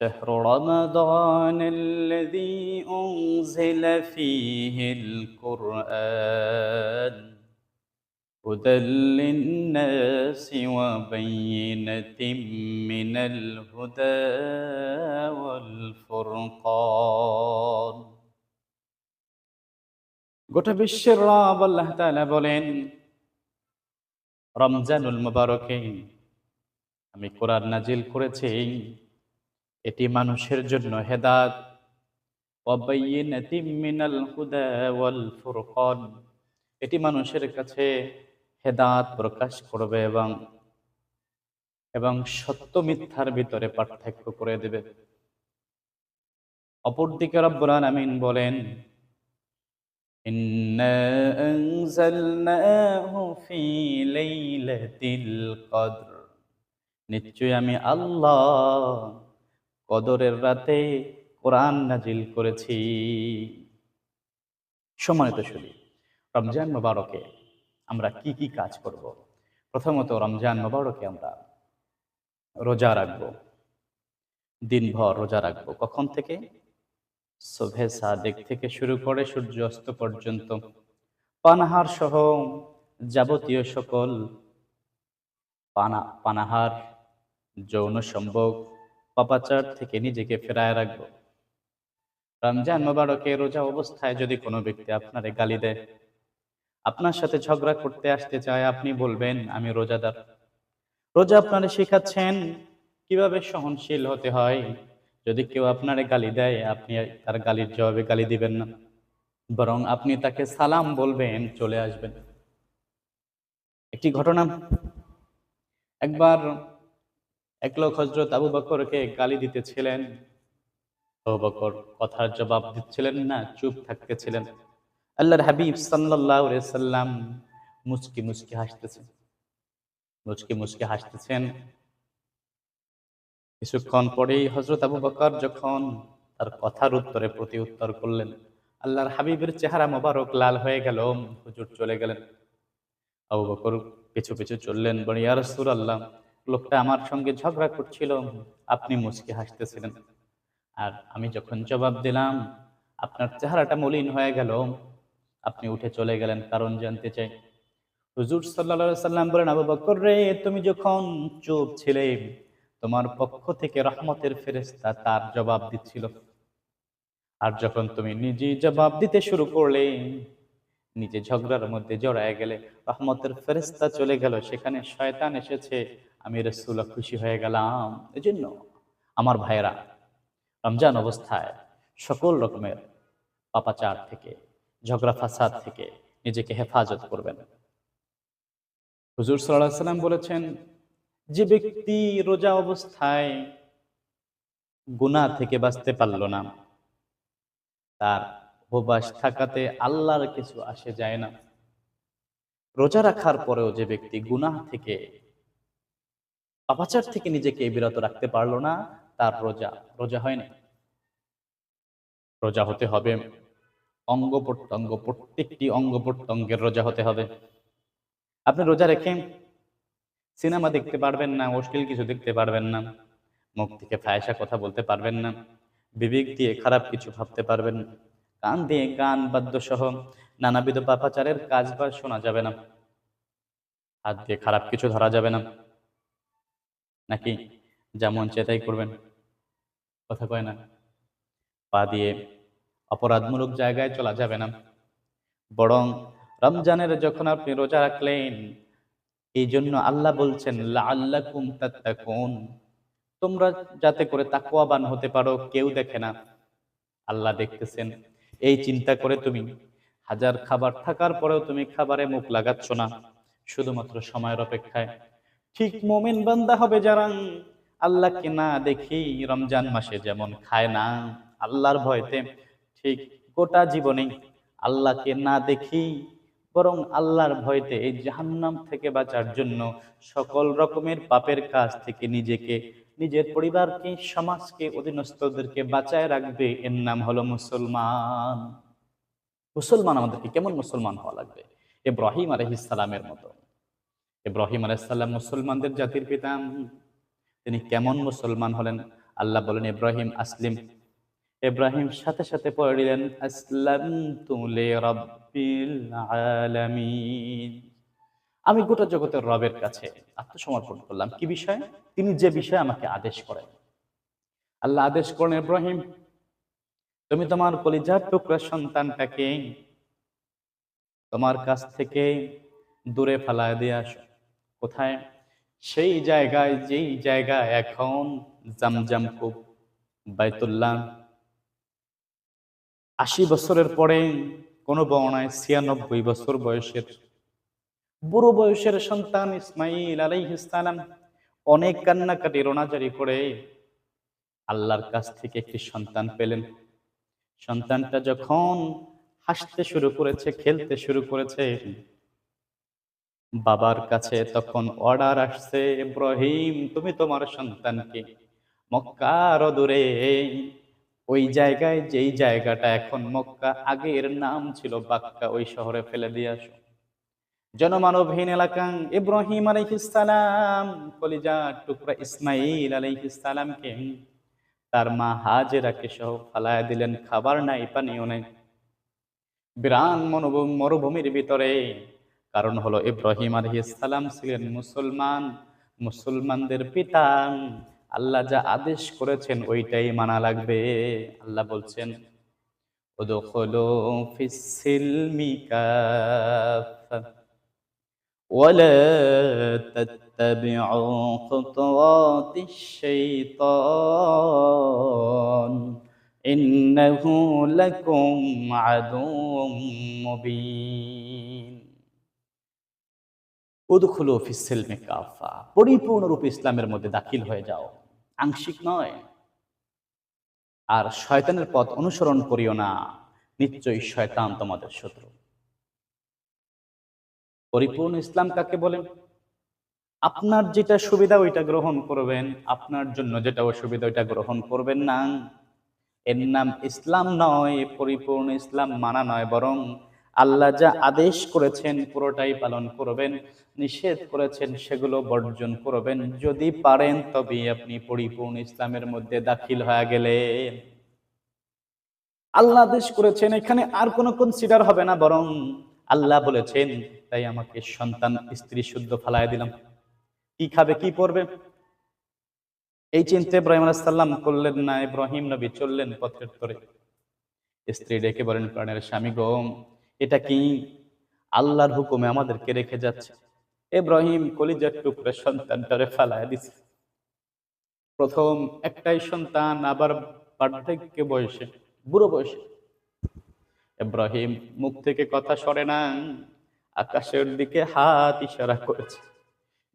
شهر رمضان الذي أنزل فيه القرآن هدى للناس وبينة من الهدى والفرقان গোটা বিশ্বের রব আল্লাহ তাআলা বলেন, রমজানুল মুবারকে আমি কোরআন নাজিল করেছি, এটি মানুষের জন্য হেদায়েত ওয়া বাইয়িনাতিম মিনাল হুদা ওয়াল ফুরকান, এটি মানুষের কাছে হেদায়েত প্রকাশ করবে এবং সত্য মিথ্যার ভিতরে পার্থক্য করে দেবে। অপরদিকে রব্বুল আলামিন বলেন, ইন্না আনজালনাহু ফি লাইলাতিল কদর, নিশ্চয়ই আমি আল্লাহ কদরের রাতে কোরআন নাজিল করেছি। সম্মানিত শুধু রমজান মুবারকে আমরা কি কি কাজ করব? প্রথমত রমজান মুবারকে আমরা রোজা রাখব, দিনভর রোজা রাখব। কখন থেকে? সুবহে সাদেক থেকে শুরু করে সূর্য অস্ত পর্যন্ত পানাহার সহ যাবতীয় সকল পানাহার, যৌন সম্ভোগ, পাপাচার থেকে নিজেকে ফেরায় রাখব। রমজান মুবারকে রোজা অবস্থায় যদি কোনো ব্যক্তি আপনারে গালি দেয়, আপনার সাথে ঝগড়া করতে আসতে চায়, আপনি বলবেন আমি রোজাদার। রোজা আপনারে শেখাচ্ছেন কিভাবে সহনশীল হতে হয়। যদি কেউ আপনারে গালি দেয়, আপনি তার গালির জবাবে গালি দিবেন না, বরং আপনি তাকে সালাম বলবেন, চলে আসবেন। একটি ঘটনা, একবার এক লোক হযরত আবু বকরকে গালি দিতেছিলেন। আবু বকর কথার জবাব দিচ্ছিলেন না, চুপ থাকতেছিলেন। আল্লাহর হাবিব সাল্লাল্লাহু আলাইহি সাল্লাম মুচকি মুচকি হাসতেছেন। কিছুক্ষণ পরেই হযরত আবু বকর যখন তার কথার উত্তরে প্রতি উত্তর করলেন, আল্লাহর হাবিবের চেহারা মোবারক লাল হয়ে গেল। হুজুর চলে গেলেন। আবু বকর পিছু পিছু চললেন, বলে, ইয়া রাসূলুল্লাহ, লোকটা আমার সঙ্গে ঝগড়া করছিল, আপনি মুচকি হাসতেছিলেন, আর আমি যখন জবাব দিলাম আপনার চেহারাটা মলিন হয়ে গেল, আপনি উঠে চলে গেলেন। কারণ জানতে চাই। হুজুর সাল্লাল্লাহু আলাইহি সাল্লাম বলেন, আবু বকর রে, তুমি যখন চুপ ছিলে, তোমার পক্ষ থেকে রহমতের ফেরেশতা তার জবাব দিচ্ছিল। আর যখন তুমি নিজেই জবাব দিতে শুরু করলে, নিজে ঝগড়ার মধ্যে জড়ায় গেলে, রহমতের ফেরেশতা চলে গেল, সেখানে শয়তান এসেছে, আমি রাসূলুল্লাহ খুশি হয়ে গেলাম। এজন্য আমার ভাইরা, রমজান অবস্থায় সকল রকমের পাপাচার থেকে, ঝগড়া ফাসাদ থেকে নিজেকে হেফাজত করবেন। হুজুর সাল্লাল্লাহু আলাইহি সাল্লাম বলেছেন, যে ব্যক্তি রোজা অবস্থায় গুনাহ থেকে বাঁচতে পারল না, তার উপবাস থাকাতে আল্লাহর কিছু আসে যায় না। রোজা রাখার পরেও যে ব্যক্তি গুনাহ থেকে, পাপাচার থেকে নিজেকে বিরত রাখতে পারলো না, তার রোজা হয় না। রোজা হতে হবে অঙ্গ প্রত্যঙ্গ, প্রত্যেকটি অঙ্গ প্রত্যঙ্গের রোজা হতে হবে। আপনি রোজা রেখে সিনেমা দেখতে পারবেন না, অশ্লীল কিছু দেখতে পারবেন না, মুখ থেকে ফায়সা কথা বলতে পারবেন না, বিবেক দিয়ে খারাপ কিছু ভাবতে পারবেন না, কান দিয়ে গান বাদ্য সহ নানাবিধ পাপাচারের কাজ বাজ শোনা যাবে না, হাত দিয়ে খারাপ কিছু ধরা যাবে না, নাকি যেমন চেতাই করবেন, কথা কয় না, পা দিয়ে অপরাধমূলক জায়গায় চলা যাবে না। বরং রমজানের যখন আপনি রোজা রাখলেন, এই জন্য আল্লাহ বলছেন, লাআল্লাকুম তাত্তাকুন, তোমরা যাতে করে তাকওয়াবান হতে পারো, কেউ দেখে না, আল্লাহ দেখতেছেন। এই চিন্তা করে তুমি হাজার খাবার থাকার পরেও তুমি খাবারে মুখ লাগাচ্ছ না, শুধুমাত্র সময়ের অপেক্ষায়। ঠিক মুমিন বান্দা হবে যারা আল্লাহকে না দেখেই রমজান মাসে যেমন খায় না আল্লাহর ভয়তে, ঠিক গোটা জীবনে আল্লাহকে না দেখেই, বরং আল্লাহর ভয়তে এই জাহান্নাম থেকে বাঁচার জন্য সকল রকমের পাপের কাজ থেকে নিজেকে, নিজের পরিবারকে, সমাজকে, অধীনস্থদেরকে বাঁচায় রাখবে, এর নাম হলো মুসলমান। মুসলমান আমাদেরকে কেমন মুসলমান হওয়া লাগবে? ইব্রাহিম আলাইহিস সালামের মতো। ইব্রাহিম আলাইহিস সালাম মুসলমানদের জাতির পিতা। তিনি কেমন মুসলমান হলেন? আল্লাহ বলেন ইব্রাহিম আসলিম। ইব্রাহিম সাথে সাথে পড়ে দিলেন আসলামতু লিরাব্বিল আলামিন। আমি গোটা জগতের রবের কাছে আত্মসমর্পণ করলাম। কি বিষয়? তিনি যে বিষয়ে আমাকে আদেশ করেন। আল্লাহ আদেশ করেন ইব্রাহিম, তুমি তোমার কলিজার টুকরা সন্তানটাকে তোমার কাছ থেকে দূরে ফালায় দিয়ে আসো। কোথায়? সেই জায়গায়, যেই জায়গায় এখন জামজাম কূপ, বাইতুল্লাহ। ৮০ বছরের পরে কোন বর্ণায় ৯৬ বছর বয়সের বুড়ো বয়সের সন্তান ইসমাইল আলাইহিস সালাম অনেক কান্নাকাটি রোনাজারি করে আল্লাহর কাছ থেকে একটি সন্তান পেলেন। সন্তানটা যখন হাসতে শুরু করেছে, খেলতে শুরু করেছে, বাবার কাছে তখন অর্ডার আসছে, ইব্রাহিম তুমি তোমার সন্তানকে মক্কার দূরে ওই জায়গায়, যেই জায়গাটা এখন মক্কা, আগের নাম ছিল বাক্কা, ওই শহরে ফেলে দিয়ে আসো। জনমানবহীন এলাকা ইব্রাহিম আলাইহিস সালাম কলিজার টুকরা ইসমাইল আলাইহিস সালামকে তার মা হাজেরাকে সহ ফালায়া দিলেন। খাবার নাই, পানিও নাই, বিরান মরুভূমির ভিতরে। কারণ হলো ইব্রাহিম আলাইহিস সালাম ছিলেন মুসলমান, মুসলমানদের পিতা। আল্লাহ যা আদেশ করেছেন ওইটাই মানা লাগবে। আল্লাহ বলছেন উদখুলু ফিস সিলমি কাফা ওয়ালা তাত্তাবিউ খুতুওয়াতিশ শাইতান ইন্নাহু লাকুম আদুউম মুবিন। উদখুলু ফিস সিলমি কাফা, পরিপূর্ণরূপে ইসলামের মধ্যে দাখিল হয়ে যাও, আংশিক নয়। আর শয়তানের পথ অনুসরণ করিও না, নিশ্চয়ই শয়তান তোমাদের শত্রু। পরিপূর্ণ ইসলাম কাকে বলেন? আপনার যেটা সুবিধা ওইটা গ্রহণ করবেন, আপনার জন্য যেটা অসুবিধা ওইটা গ্রহণ করবেন না। এর নাম ইসলাম নয়, পরিপূর্ণ ইসলাম মানা নয়, বরং আল্লাহ যা আদেশ করেছেন পুরোটাই পালন করবেন, নিষেধ করেছেন সেগুলো বর্জন করবেন। যদি পারেন তবে আপনি পরিপূর্ণ ইসলামের মধ্যে দাখিল হয়ে গেলেন। আল্লাহ আদেশ করেছেন, এখানে আর কোনো কনসিডার হবে না, বরং আল্লাহ বলেছেন তাই আমাকে সন্তান স্ত্রী শুদ্ধ ফালায় দিলাম। কি খাবে, কি পরবে, এই চিন্তা ইব্রাহিম আলাইহিস সালাম করলেন না। ইব্রাহিম নবী চললেন পথের তরে। স্ত্রী ডেকে বলেন, প্রাণের স্বামী গো, এটা কি আল্লাহর হুকুমে আমাদেরকে রেখে যাচ্ছে? ইব্রাহিম কলিজার টুকরা সন্তানটারে ফালায় দিছে। প্রথম একটাই সন্তান, আবার বার্ধক্য বয়সে, বুড়ো বয়সে। ইব্রাহিম মুখ থেকে কথা সরে না, আকাশের দিকে হাত ইশারা করেছে।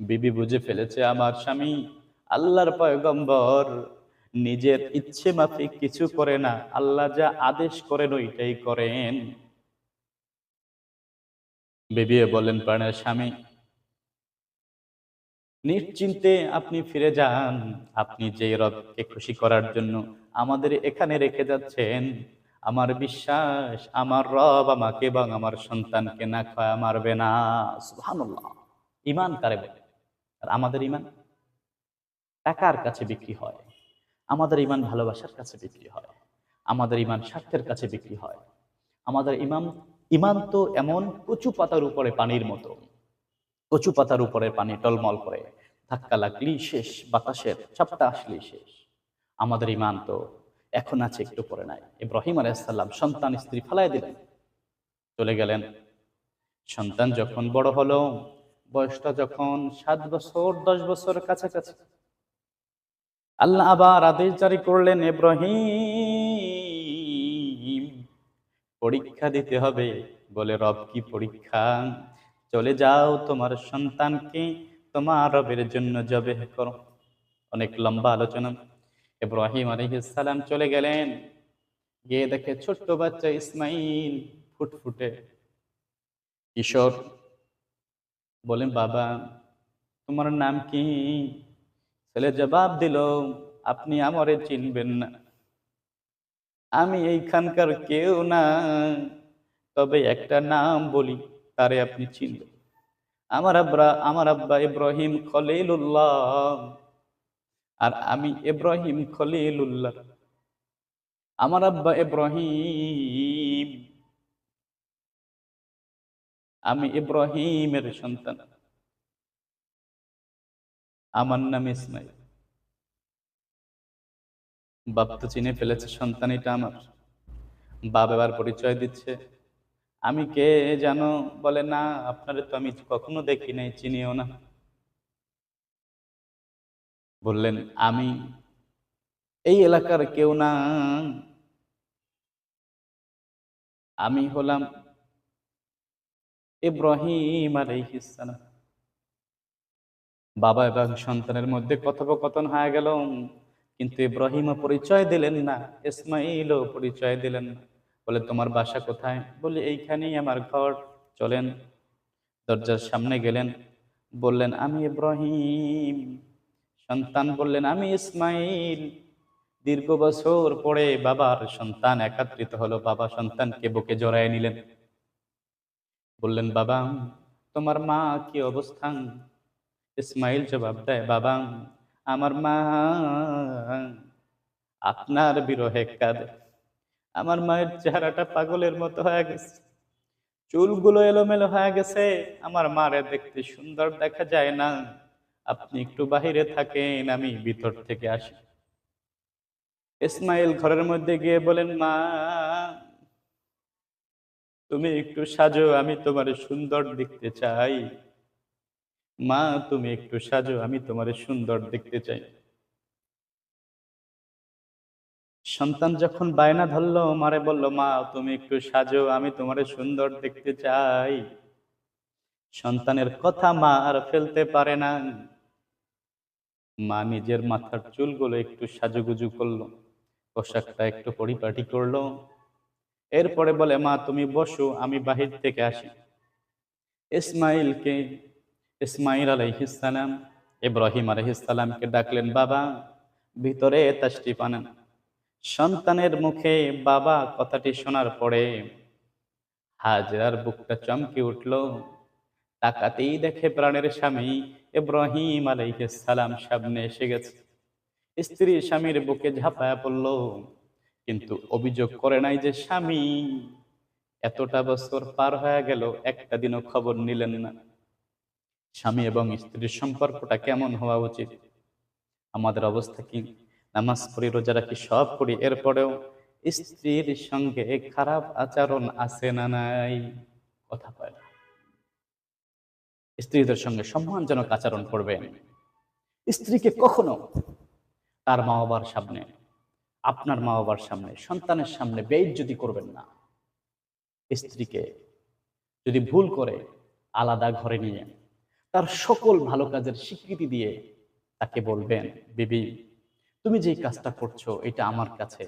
বিবি বুঝে ফেলেছে আমার স্বামী আল্লাহর পয়গম্বর, নিজের ইচ্ছে মাফিক কিছু করে না, আল্লাহ যা আদেশ করেন ওইটাই করেন। বিবি বলেন, প্রাণের স্বামী নিশ্চিন্তে আপনি ফিরে যান। আপনি যে রবকে খুশি করার জন্য আমাদের এখানে রেখে যাচ্ছেন, আমার বিশ্বাস আমার রব আমাকে এবং আমার সন্তানকে না খাওয়া মারবে না। সুবহানাল্লাহ। ঈমান কারে বলে? আর আমাদের ঈমান টাকার কাছে বিক্রি হয়, আমাদের ঈমান ভালোবাসার কাছে বিক্রি হয়, আমাদের ঈমান স্বার্থের কাছে বিক্রি হয়। আমাদের ঈমান তো এমন কচু পাতার উপরে পানির মতো, কচু পাতার উপরে পানি টলমল করে, ধাক্কা লাগলেই শেষ, বাতাসের ঝাপটা আসলেই শেষ। আমাদের ঈমান তো এখন আছে, একটু পরে নাই। ইব্রাহিম আলাইহিস সালাম সন্তান স্ত্রী ফালায় দিলেন, চলে গেলেন। সন্তান যখন বড় হলো, বয়সটা যখন 7 বছর 10 বছর কাছাকাছি, আল্লাহ আবার আদেশ জারি করলেন, ইব্রাহিম পরীক্ষা দিতে হবে। বলে, রব কি পরীক্ষা? চলে যাও, তোমার সন্তানকে তোমার রবের জন্য জবেহ করো। অনেক লম্বা আলোচনা। ইব্রাহিম আলাইহিস সালাম চলে গেলেন, গিয়ে দেখে ছোট্ট বাচ্চা ইসমাইল, ফুটফুটে কিশোর। বলেন, বাবা তোমার নাম কি? ছেলে জবাব দিল, আপনি আমারে চিনবেন না, আমি এইখানকার কেউ না, তবে একটা নাম বলি, তারে আপনি চিনবেন। আমার আব্বা ইব্রাহিম খলিলুল্লাহ। আর আমি ইব্রাহিম খলিলুল্লাহ, আমার আব্বা ইব্রাহিম, আমি ইব্রাহিমের সন্তান, আমার নাম ইসমাইল। বাপ তো চিনে ফেলেছে সন্তান এটা আমার। বাপ এবার পরিচয় দিচ্ছে, আমি কে জানো? বলে না, আপনারে তো আমি কখনো দেখি নাই, চিনিও না। বললেন আমি এই এলাকার কেউ না, আমি হলাম ইব্রাহিম আলাইহিস সালাম। বাবা এবং সন্তানের মধ্যে কথোপকথন হয়ে গেল, কিন্তু ইব্রাহিমও পরিচয় দিলেন না, ইসমাইলও পরিচয় দিলেন না। বলে তোমার বাসা কোথায়? বলে এইখানেই আমার ঘর। চলেন। দরজার সামনে গেলেন, বললেন আমি ইব্রাহিম। সন্তান বললেন আমি ইসমাইল। দীর্ঘ বছর পরে বাবার সন্তান একত্রিত হলো, বাবা সন্তানকে বুকে জড়ায় নিলেন। বললেন বাবা, তোমার মা কি অবস্থান? ইসমাইল জবাব দেয়, বাবা আমার মা আপনার বিরহে কাঁদে। আমার মায়ের চেহারাটা পাগলের মতো হয়ে গেছে, চুলগুলো এলোমেলো হয়ে গেছে, আমার মারে দেখতে সুন্দর দেখা যায় না। আপনি একটু বাহিরে থাকেন, আমি ভিতর থেকে আসি। ইসমাইল ঘরের মধ্যে গিয়ে বলেন, মা তুমি একটু সাজো, আমি তোমার সুন্দর দেখতে চাই। মা তুমি একটু সাজো, আমি তোমার সুন্দর দেখতে চাই। সন্তান যখন বায়না ধরলো, মারে বলল, মা তুমি একটু সাজো, আমি তোমার সুন্দর দেখতে চাই। সন্তানের কথা মা আর ফেলতে পারে না। মা নিজের মাথার চুলগুলো একটু সাজুগুজু করলো, পোশাকটা একটু পরিপাটি করলো। এরপরে বলে, মা তুমি বসো, আমি বাহির থেকে আসি। ইসমাইলকে, ইসমাইল আলাইহিস সালাম ইব্রাহিম আলাইহিস সালামকে ডাকলেন, বাবা ভিতরে তাশরিফ আনেন। সন্তানের মুখে বাবা কথাটি শোনার পরে হাজেরার বুকটা চমকে উঠল। তাকাতেই দেখে প্রাণের স্বামী ইব্রাহিম আলাইহিস সালাম সামনে এসে গেছে। স্ত্রী স্বামীর বুকে ঝাঁপায়া পড়ল, কিন্তু অভিযোগ করে নাই যে স্বামী এতটা বছর পার হয়ে গেল, একটা দিনও খবর নিলেন না। স্বামী এবং স্ত্রীর সম্পর্কটা কেমন হওয়া উচিত? আমাদের অবস্থা কি? নামাজ পড়ি, রোজা রাখি, সব করি, এরপরেও স্ত্রীর সঙ্গে খারাপ আচরণ আছে না নাই? কথা কয় না। স্ত্রীদের সঙ্গে সম্মানজনক আচরণ করবেন। স্ত্রীকে কখনো তার মা বাবার সামনে, আপনার মা বাবার সামনে, সন্তানের সামনে বেইজ্জতি করবেন না। স্ত্রীকে যদি ভুল করে আলাদা ঘরে নিয়ে তার সকল ভালো কাজের স্বীকৃতি দিয়ে তাকে বলবেন, বিবি তুমি যেই কাজটা করছো এটা আমার কাছে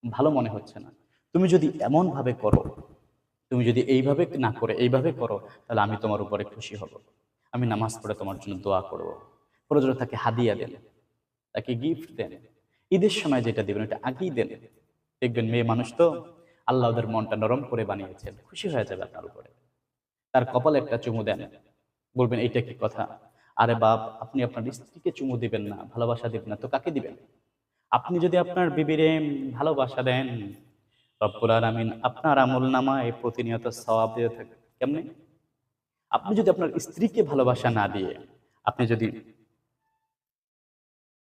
ভালো মনে হচ্ছে না। তুমি যদি এমন ভাবে করো, তুমি যদি এইভাবে না করে এইভাবে করো, তাহলে আমি তোমার উপরে খুশি হব। আমি নামাজ পড়ে তোমার জন্য দোয়া করব। প্রয়োজনে তাকে হাদিয়া দেন, তাকে গিফট দেন। ঈদের সময় যেটা দিবেন এটা আগেই দেন। দেখবেন মেয়ে মানুষ তো, আল্লাহ ওদের মনটা নরম করে বানিয়েছেন, খুশি হয়ে যাবে আপনার উপরে। তার কপালে একটা চুমু দেন, বলবেন এইটা কি কথা? আরে বাপ, আপনি আপনার স্ত্রীকে চুমু দিবেন না, ভালোবাসা দিবেন না তো কাকে দিবেন? আপনি যদি আপনার বিবিরে ভালোবাসা দেন, রব্বুল আলামিন আপনার আমলনামায় প্রতিনিয়ত সওয়াব দিয়ে থাকে। কেমনে? আপনি যদি আপনার স্ত্রীকে ভালোবাসা না দিয়ে আপনি যদি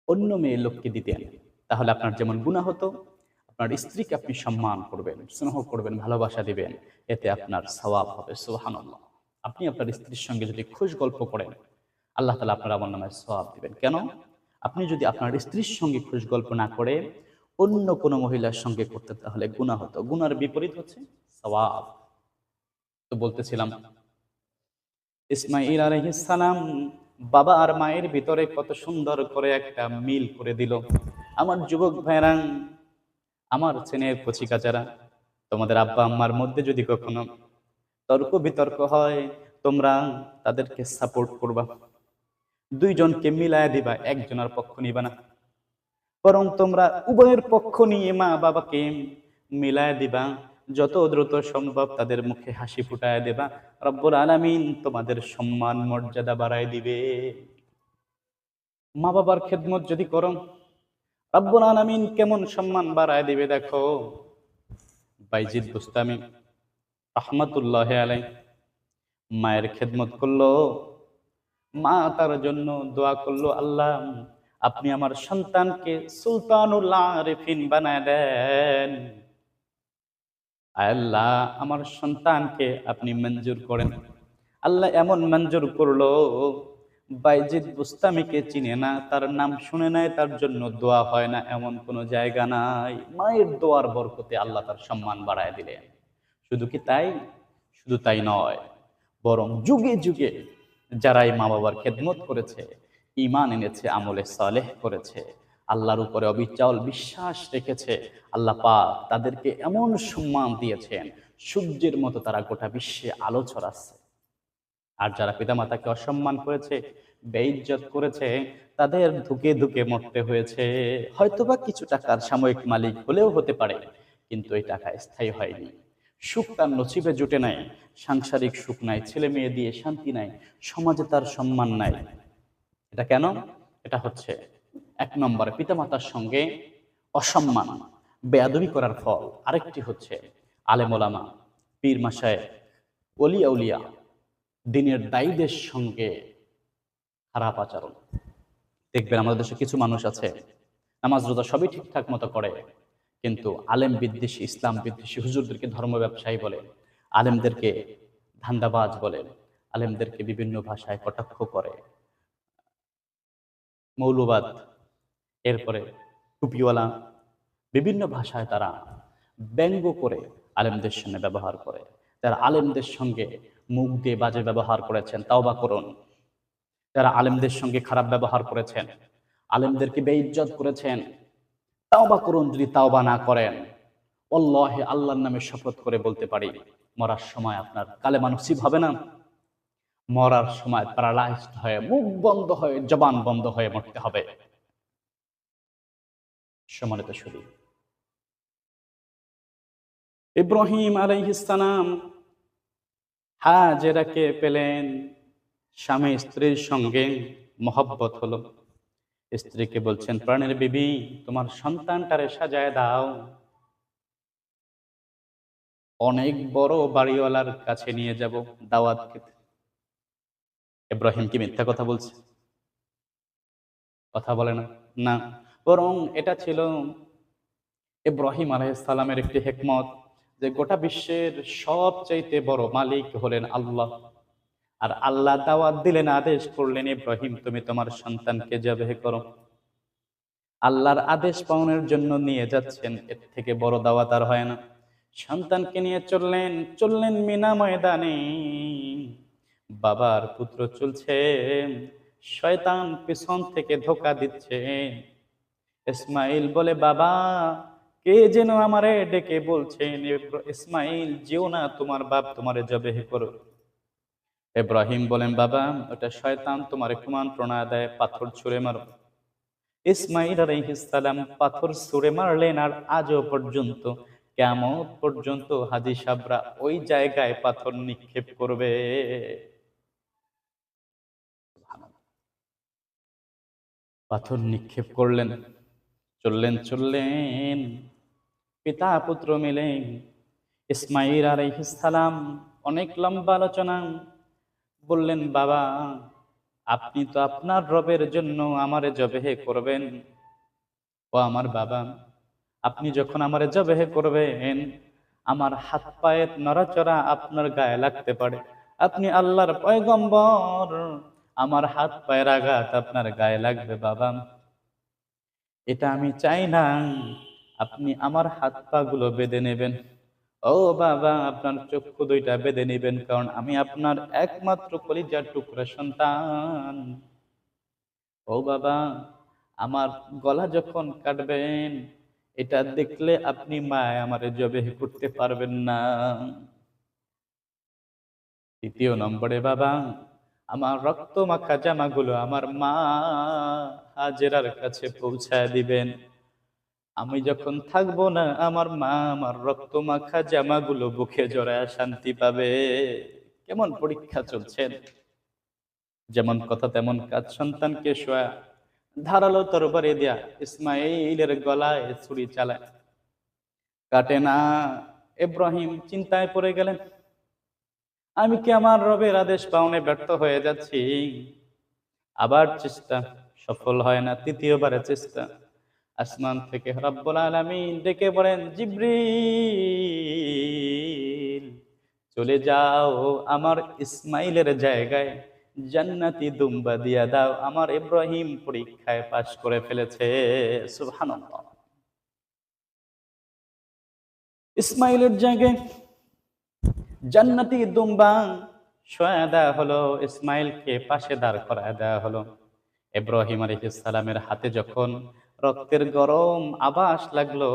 অন্য মেয়ে লোককে দিতেন, তাহলে আপনার যেমন গুনাহ হতো, আপনার স্ত্রীকে আপনি সম্মান করবেন, স্নেহ করবেন, ভালোবাসা দিবেন, এতে আপনার সওয়াব হবে। সুবহানাল্লাহ। আপনি আপনার স্ত্রীর সঙ্গে যদি খুশ গল্প করেন, আল্লাহ তাআলা আপনার আমলনামায় সওয়াব দিবেন। কেন? আপনি যদি আপনার স্ত্রীর সঙ্গে খুশ গল্প না করে অন্য কোনো মহিলার সঙ্গে করতেন, তাহলে গুনাহ হতো। গুনার বিপরীত হচ্ছে সওয়াব। তো বলতেছিলাম, ইসমাঈল আলাইহিস সালাম বাবা আর মায়ের ভিতরে কত সুন্দর করে একটা মিল করে দিল। আমার যুবক ভাইরা, আমার ছেলের কচিকাচারা, তোমাদের আব্বা আম্মার মধ্যে যদি কখনো তর্ক বিতর্ক হয়, তোমরা তাদেরকে সাপোর্ট করবা, দুইজনকে মিলায় দিবা, একজনের পক্ষ নিবা না। বরং তোমরা উভয়ের পক্ষ নিয়ে মা বাবাকে মিলায় দিবা, যত দ্রুত সম্ভব তাদের মুখে হাসি ফুটায় দেবা। রব্বুল আলামিন তোমাদের সম্মান মর্যাদা বাড়ায় দিবে। মা বাবার খেদমত যদি করো, রব্বুল আলামিন কেমন সম্মান বাড়ায় দিবে দেখো। বাইজিদ বুস্তামি রাহমাতুল্লাহ আলাইহি মায়ের খেদমত করলো, মা তার জন্য দোয়া করলো, আল্লাহ আপনি আমার সন্তানকে সুলতানুল আরিফিন বানায় দেন। আল্লাহ আমার সন্তানকে আপনি মঞ্জুর করেন। আল্লাহ এমন মঞ্জুর করলো, বাইজিদ বুস্তামিকে চিনে না, তার নাম শুনে নাই, তার জন্য দোয়া হয় না, এমন কোনো জায়গা নাই। মায়ের দোয়ার বরকতে আল্লাহ তার সম্মান বাড়ায় দিলেন। শুধু কি তাই? শুধু তাই নয়, বরং যুগে যুগে যারাই মা বাবার খেদমত করেছে, ঈমান এনেছে, আমলে সালেহ করেছে, আল্লাহর উপরে অবিচল বিশ্বাস রেখেছে, আল্লাহ পাক তাদেরকে এমন সম্মান দিয়েছেন, সূর্যের মতো তারা গোটা বিশ্বে আলো ছড়াচ্ছে। আর যারা পিতামাতাকে অসম্মান করেছে, বেইজ্জত করেছে, তাদের ধুকে ধুকে মরতে হয়েছে। হয়তোবা কিছু টাকার সাময়িক মালিক হলেও হতে পারে, কিন্তু এই টাকা স্থায়ী হয়নি। সুখ তার নসিবে জুটে নাই, সাংসারিক সুখ নাই, ছেলে মেয়ে দিয়ে শান্তি নাই, সমাজে তার সম্মান নাই। এটা কেন? এটা হচ্ছে এক নম্বরে পিতামাতার সঙ্গে অসম্মান, বেয়াদবি করার ফল। আরেকটি হচ্ছে আলেম ওলামা, পীর মাশায়েখ, ওলি আউলিয়া, দিনের দায়ীদের সঙ্গে খারাপ আচরণ। দেখবেন আমাদের দেশে কিছু মানুষ আছে, নামাজ রোজা সবই ঠিকঠাক মতো করে, কিন্তু আলেম বিদ্বেষী, ইসলাম বিদ্বেষী, হুজুরদেরকে ধর্ম ব্যবসায়ী বলে, আলেমদেরকে ধান্দাবাজ বলে, আলেমদেরকে বিভিন্ন ভাষায় কটাক্ষ করে, মৌলবাদ, এরপরে টুপিওয়ালা, বিভিন্ন ভাষায় তারা ব্যঙ্গ করে আলেমদের সঙ্গে ব্যবহার করে। যারা আলেমদের সঙ্গে মুখ দিয়ে বাজে ব্যবহার করেছেন, তাওবা করুন। যারা আলেমদের সঙ্গে খারাপ ব্যবহার করেছেন, আলেমদেরকে বেইজ্জত করেছেন, তাওবা করুন। যদি তাওবা না করেন, আল্লাহে আল্লাহর নামে শপথ করে বলতে পারি, মরার সময় আপনার কালেমা নসিব হবে না। মরার সময় প্যারালাইজড হয়ে, মুখ বন্ধ হয়ে, জবান বন্ধ হয়ে মরতে হবে। সম্মানিত শুধু ইব্রাহিম আলাইহিস সালাম হাজেরাকে পেলেন, স্বামী স্ত্রীর সঙ্গে মহব্বত হলো। স্ত্রীকে বলছেন, প্রাণের বিবি, তোমার সন্তানটারে সাজায় দাও, অনেক বড় বাড়িওয়ালার কাছে নিয়ে যাব দাওয়াত খেতে। ইব্রাহিম কি মিথ্যা কথা বলছে? কথা বলে না, না, বরং এটা ছিল ইব্রাহিম আলাইহিস সালামের একটি হিকমত, যে গোটা বিশ্বের সবচাইতে বড় মালিক হলেন আল্লাহ। আর আল্লাহ দাওয়াত দিলেন, আদেশ করলেন, ইব্রাহিম তুমি তোমার সন্তানকে জবেহ করো। আল্লাহর আদেশ পালনের জন্য নিয়ে যাচ্ছেন, এর থেকে বড় দাওয়াত আর হয় না। সন্তানকে নিয়ে চললেন মিনা ময়দানে। বাবার পুত্র চলছে, শয়তান পিছন থেকে ধোকা দিচ্ছে। ইসমাইল বলে, বাবা কে যেন আমারে ডেকে বলছেন, ইসমাইল যেও না, তোমার বাপ তোমারে জবেহ করো। ইব্রাহিম বলেন, বাবা ওটা শয়তান তোমারে কুমন্ত্রণা দেয়, পাথর ছুঁড়ে মারো। ইসমাইল আলাইহিস সালাম পাথর ছুঁড়ে মারলেন, আর আজও পর্যন্ত, কিয়ামত পর্যন্ত হাজী সাবরা ওই জায়গায় পাথর নিক্ষেপ করবে। পাথর নিক্ষেপ করলেন, চললেন পিতা পুত্র মিলে। ইসমাইল আলাইহিস সালাম অনেক লম্বা আলোচনা, বললেন, বাবা আপনি তো আপনার রবের জন্য আমারে জবেহ করবেন। ও আমার বাবা, আপনি যখন আমারে জবেহ করবেন, আমার হাত পায়ের নড়াচড়া আপনার গায়ে লাগতে পারে। আপনি আল্লাহর পয়গম্বর, আমার হাত পায়ের আঘাত আপনার গায়ে লাগবে বাবা, এটা আমি চাই না। আপনি আমার হাত পা গুলো বেঁধে নেবেন। ও বাবা, আপনার চক্ষু দুইটা বেঁধে নেবেন, কারণ আমি আপনার একমাত্র কলিজার টুকরা সন্তান। ও বাবা, আমার গলা যখন কাটবেন, এটা দেখলে আপনি মায় আমারে জবেহ করতে পারবেন না। দ্বিতীয় নম্বরে বাবা, আমার রক্ত মাখা জামাগুলো আমার মা হাজেরার কাছে পৌঁছায় দিবেন। আমি যখন থাকবো না, আমার মা আমার রক্ত মাখা জামাগুলো বুকে জড়ায় শান্তি পাবে। কেমন পরীক্ষা চলছেন! যেমন কথা তেমন কাজ। সন্তানকে শোয়া ধারালো তরবারি দিয়া ইসমাইলের গলায় ছুরি চালায়, কাটে না। ইব্রাহিম চিন্তায় পড়ে গেলেন, আমি কি আমার রবের আদেশ পালনে ব্যর্থ হয়ে যাচ্ছি? আবার চেষ্টা, সফল হয় না। তৃতীয়বারের চেষ্টা, আসমান থেকে রব্বুল আলামিন ডেকে বলেন, জিবরিল চলে যাও আমার ইসমাইলের জায়গায় জান্নাতি দুম্বা দিয়া দাও, আমার ইব্রাহিম পরীক্ষায় পাশ করে ফেলেছে। সুবহানাল্লাহ। ইসমাইলের জায়গায় জান্নাতি দুম্বা শোয়া দেওয়া হলো, ইসমাইলকে পাশে দাঁড় করায় দেওয়া হলো। ইব্রাহিম আলাইহিস সালামের হাতে যখন রক্তের গরম আবাস লাগলো,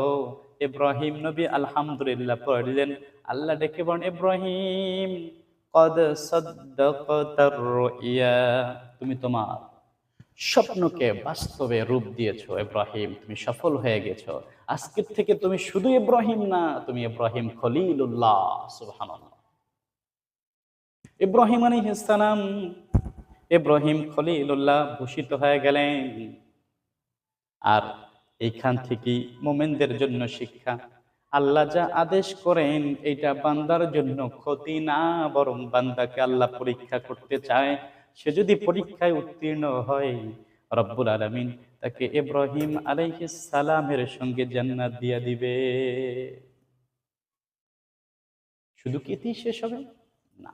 ইব্রাহিম নবী আলহামদুলিল্লাহ পড়লেন। আল্লাহ ডেকে বলেন, ইব্রাহিম কদ সাদ্দাকতার রুইয়া, তুমি তোমার স্বপ্নকে বাস্তবে রূপ দিয়েছো ইব্রাহিম, তুমি সফল হয়ে গেছো। আজকের থেকে তুমি শুধু ইব্রাহিম না, তুমি ইব্রাহিম খলিলুল্লাহ। সুবহানাল্লাহ। ইব্রাহিম আলাইহিস সালাম, ইব্রাহিম খলিলুল্লাহ ভূষিত হয়ে গেলেন। আর এইখান থেকেই মোমেনদের জন্য শিক্ষা, আল্লাহ যা আদেশ করেন এটা বান্দার জন্য ক্ষতি না, বরং বান্দাকে আল্লাহ পরীক্ষা করতে চায়। সে যদি পরীক্ষায় উত্তীর্ণ হয়, রব্বুল আলামিন তাকে ইব্রাহিম আলাইহিস সালামের সঙ্গে জান্নাত দিয়ে দিবে। শুধু কি এতেই শেষ হবে? না,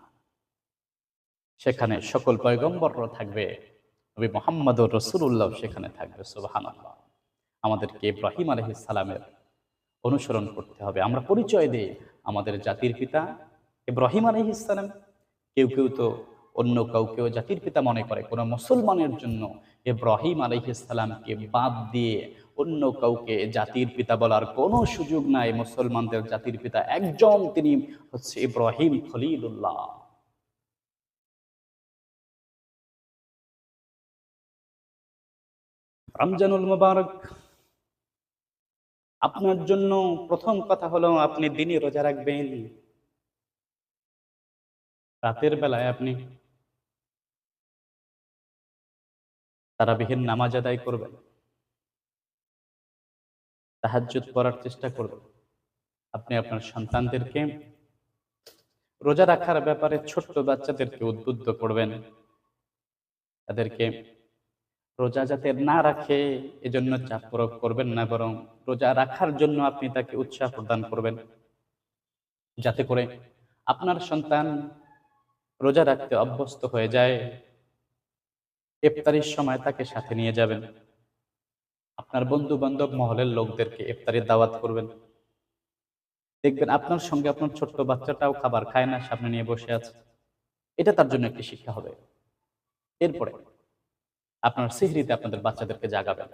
সেখানে সকল পয়গম্বররা থাকবে, নবী মুহাম্মদুর রাসূলুল্লাহ সেখানে থাকবে। সুবহানাল্লাহ। আমাদেরকে ইব্রাহিম আলাইহিস সালামের অনুসরণ করতে হবে। আমরা পরিচয় দিই আমাদের জাতির পিতা ইব্রাহিম আলাইহিস সালাম। কেউ কেউ তো অন্য কাউকেও জাতির পিতা মনে করে। কোনো মুসলমানের জন্য ইব্রাহিম আলাইহিস সালামকে বাদ দিয়ে অন্য কাউকে জাতির পিতা বলার কোনো সুযোগ নাই। মুসলমানদের জাতির পিতা একজন, তিনি হচ্ছে ইব্রাহিম খলিলুল্লাহ। রমজানুল মুবারক আপনার জন্য প্রথম কথা হলো, আপনি দিনই রোজা রাখবেন। রাতের বেলায় আপনি তারাবিহের নামাজ আদায় করবেন, তাহাজ্জুদ পড়ার চেষ্টা করবেন। আপনি আপনার সন্তানদেরকে রোজা রাখার ব্যাপারে, ছোট্ট বাচ্চাদেরকে উদ্বুদ্ধ করবেন, তাদেরকে রোজা যাতে না রাখে এজন্য চাপ প্রয়োগ করবেন না, বরং রোজা রাখার জন্য আপনি তাকে উৎসাহ প্রদান করবেন, যাতে করে আপনার সন্তান রোজা রাখতে অভ্যস্ত হয়ে যায়। ইফতারির সময় তাকে সাথে নিয়ে যাবেন। আপনার বন্ধু বান্ধব মহলের লোকদেরকে ইফতারির দাওয়াত করবেন। দেখবেন আপনার সঙ্গে আপনার ছোট্ট বাচ্চাটাও খাবার খায় না, সামনে নিয়ে বসে আছে। এটা তার জন্য একটি শিক্ষা হবে। এরপরে আপনার সিহরিতে আপনাদের বাচ্চাদেরকে জাগাবেন।